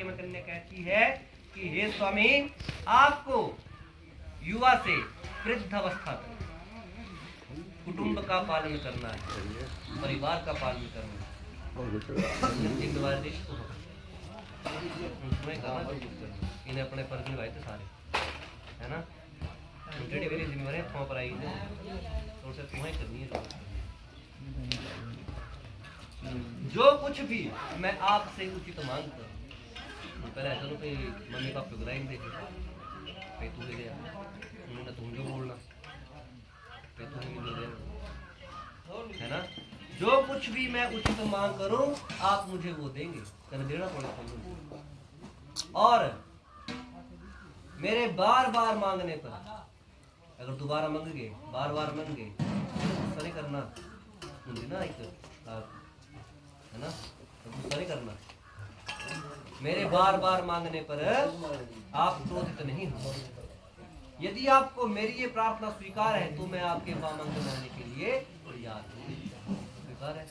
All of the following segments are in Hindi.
वाक्य में कन्या कहती है कि हे स्वामी, आपको युवा से वृद्ध अवस्था तक कुटुंब का पालन करना है, परिवार का पालन करना है। इन्हें अपने फर्ज निभाए थे सारे, है ना। मेरी जिम्मेवारी थोड़ा पर आई है तो उसे तुम्हें करनी है। जो कुछ भी मैं आपसे उचित मांगता हूँ, पहले ऐसा तो मम्मी पापा बुलाएंगे देखे तू ले गया, उन्होंने तुम जो बोलना तू नहीं ले गया, है ना। जो कुछ भी मैं उचित मांग करूं आप मुझे वो देंगे, कर देना पड़ेगा। और मेरे बार बार मांगने पर अगर दोबारा मांगेंगे, बार बार मांगेंगे, गुस्सा नहीं करना, मुझे ना एक है ना, तो गुस्सा नहीं करना। मेरे बार बार मांगने पर आप क्रोधित नहीं हो। यदि आपको मेरी ये प्रार्थना स्वीकार है तो मैं आपके वामंग बनाने के लिए तैयार हूँ। स्वीकार है।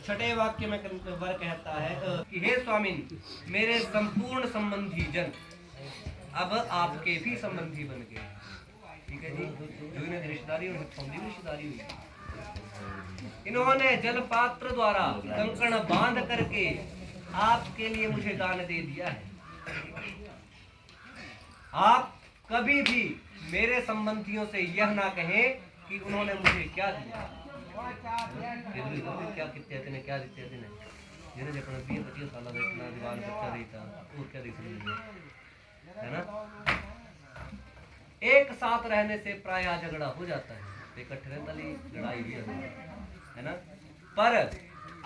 छठे वाक्य में वर कहता है कि हे स्वामी, मेरे संपूर्ण संबंधी जन अब आपके भी संबंधी बन गए। ठीक है जी, जो इन्हें रिश्तेदारी और रिश्तेदारी हुई, इन्होंने जल पात्र द्वारा कंकण बांध करके आपके लिए मुझे दान दे दिया है। आप कभी भी मेरे संबंधियों से यह ना कहें कि उन्होंने मुझे क्या दिया, क्या कितने दिन क्या दिते दिन जिन्हें अपना 20-25 साल का इतना दीवान बच्चा देता और क्या देख रही है ना। एक साथ रहने से प्राय झगड़ा हो जाता है, इकट्ठे रहने लड़ाई भी होती है ना। पर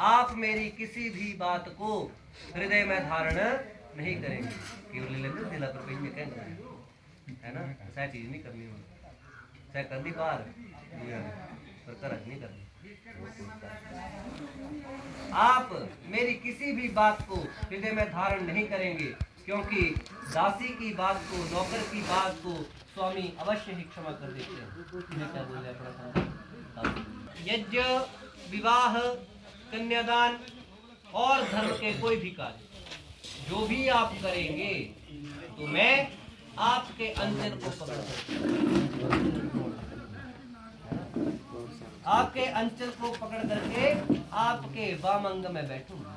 आप मेरी किसी भी बात को हृदय में धारण नहीं करेंगे, केवल लेंगे दिला पर कहीं में कहेंगे, है ना। ऐसा चीज नहीं करनी हो, चाहे करनी बाहर पर कर नहीं करनी। आप मेरी किसी भी बात को हृदय में धारण नहीं करेंगे, क्योंकि दासी की बात को, नौकर की बात को स्वामी अवश्य ही क्षमा कर देते हैं। क्या बोल रहे यज्ञ, विवाह, कन्यादान और धर्म के कोई भी कार्य जो भी आप करेंगे तो मैं आपके अंचल को पकड़ आपके अंचल को पकड़ करके आपके वामंग में बैठूंगा।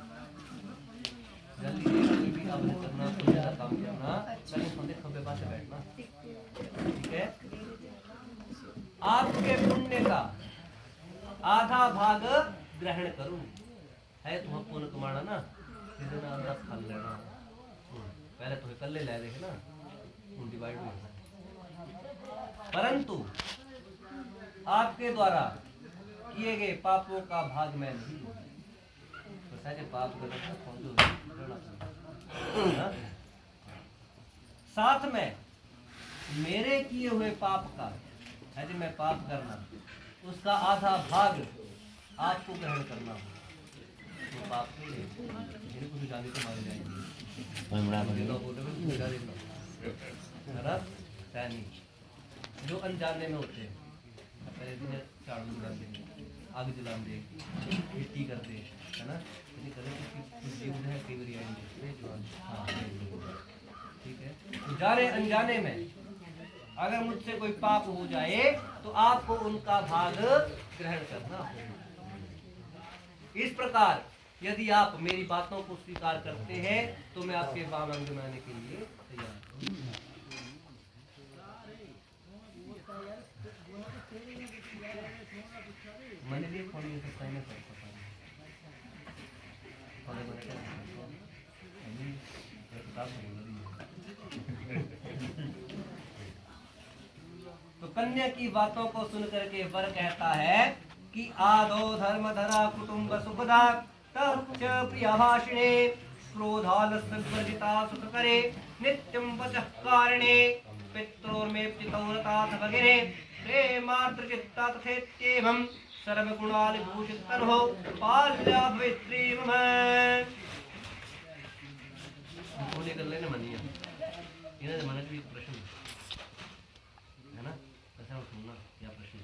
जल्दी भी करना, काम करना, खंबे पास से बैठना। ठीक है। आपके पुण्य का आधा भाग ग्रहण करूं, है तुम पुण्य कमाना ना, आधा फल लेना। पहले तो कल्ले ले रहे ना, डिवाइड हो, परंतु आपके द्वारा किए गए पापों का भाग मैं नहीं हूं। तो सहज पाप साथ में मेरे किए हुए पाप का है जो मैं पाप करना, उसका आधा भाग आपको ग्रहण करना हो। तो पाप मेरे को भी जाने तो मारे जाएंगे, जो अनजाने में होते हैं। पहले दिन झाड़ू लगा देंगे, आग जला दे, मिट्टी कर दे, है ना। ठीक है। तो जाने अनजाने में अगर मुझसे कोई पाप हो जाए तो आपको उनका भाग ग्रहण करना होगा। इस प्रकार यदि आप मेरी बातों को स्वीकार करते हैं तो मैं आपके वामंग बनाने के लिए तैयार हूं। मैंने लिए फोन नहीं सकता है, तो कन्या की बातों को सुनकर के वर कहता है कि आदो धर्म धरा कुटुंब सुखदा तच्च प्रियभाषिणे क्रोधालस्यवर्जिता सुख करे नित्यं वचः कारणे पित्रोर्मे पितौरताथ वगैरे प्रेमार्द्र चित्ता तथेत्येवं सर्वगुणाल भूषित तन्हो पाल्या भवित्री मम। बोले कर लेने मनिया इन्हें मन की प्रश्न है ना, ऐसा सुनना क्या प्रश्न।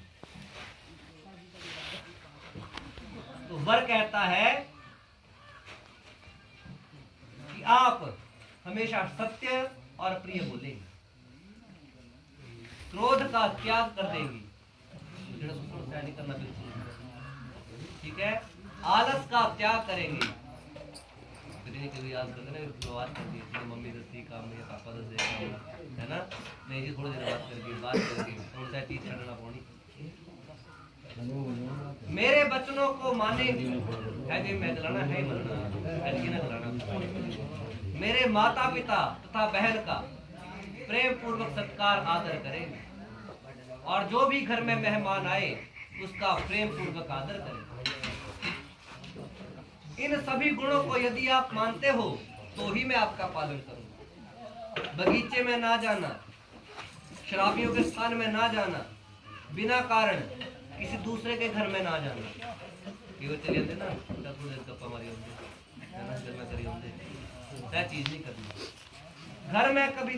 तो वर कहता है हमेशा सत्य और प्रिय बोलेंगी, क्रोध का त्याग कर देंगी, नहीं करना बिल्कुल, ठीक है। आलस का त्याग करेंगी, कभी याद करते ना बात कर दी मम्मी दस्ती काम में पापा दस काम है ना, नहीं जी थोड़ी देर बात करके कौन सा चीज छड़ना पौनी। मेरे बचनों को मानेंगी, है जी मैं गलाना है मरना है ना गलाना। मेरे माता पिता तथा बहन का प्रेम पूर्वक सत्कार आदर करेंगे, और जो भी घर में मेहमान आए उसका प्रेम पूर्वक आदर करें। इन सभी गुणों को यदि आप मानते हो तो ही मैं आपका पालन करूंगा। बगीचे में ना जाना, शराबियों के स्थान में ना जाना, बिना कारण किसी दूसरे के घर में ना जाना, केवल चले जाते ना थोड़े गप्पा मारी होंगे है ना, गल्ला करी होंगे, वह चीज नहीं करनी। घर में कभी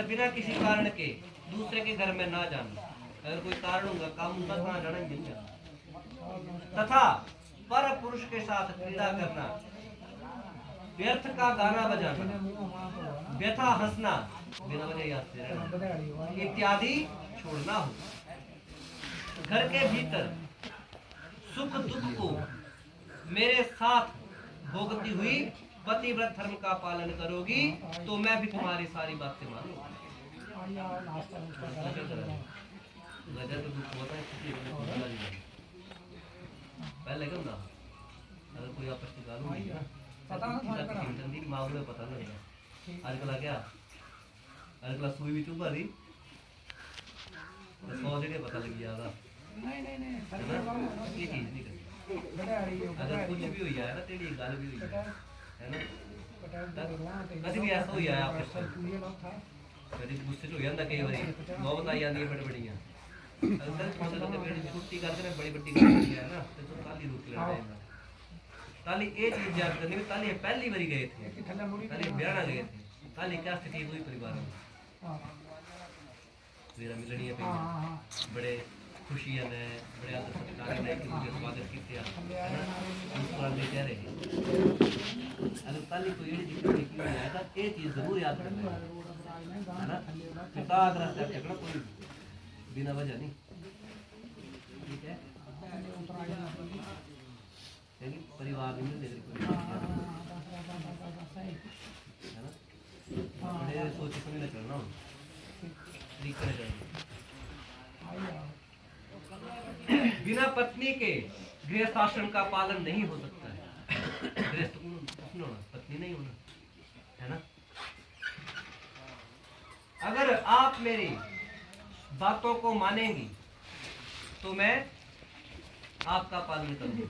बिना किसी कारण के दूसरे के घर में ना जाना, अगर कोई कारण होगा काम उनका कहाँ जाना ही नहीं जाना। तथा पर पुरुष के साथ क्रीड़ा करना, व्यर्थ का गाना बजाना, व्यथा हंसना, बिना वजह याद से रहना इत्यादि छोड़ना हो। घर के भीतर सुख दुख को मेरे साथ भोगती हुई पतिव्रत धर्म का पालन करोगी तो मैं भी तुम्हारी सारी बातें मानूंगा। पहले क्या ना अगर कोई आपस में गालू नहीं ना पता नहीं मामले में पता नहीं आजकल आ गया, आजकल सुई भी चुभा दी 100 जगह पता लग गया था ये चीज नहीं करनी। अगर कुछ भी हुई है ना तेरी गल भी हुई है ना, कभी भी ऐसा हुई है आपस कभी गुस्से हो जाता कई बारी नौ बताई जाती है बड़ी बड़ियां छुट्टी करते बड़ी बड़ी गल है ना तो ताली रोक लेना ताली ये चीज याद करनी ताली पहली बारी गए थे ताली ब्याह गए थे ताली क्या स्थिति हुई परिवार में मेरा मिलनी है बड़े खुशियां ने बड़े आदर सत्कार ने एक दूसरे स्वागत किया है ना मुस्कुराते चेहरे अगर ताली कोई ये जिक्र की है तो ये चीज जरूर याद करना है ना पिता आग्रह से टेकना कोई बिना वजह नहीं, ठीक है। परिवार में है ना बड़े सोच समझ चलना तरीके से बिना पत्नी के गृहस्थ आश्रम का पालन नहीं हो सकता है। गृहस्थ होना पत्नी नहीं होना है ना। अगर आप मेरी बातों को मानेंगी तो मैं आपका पालन करूंगा।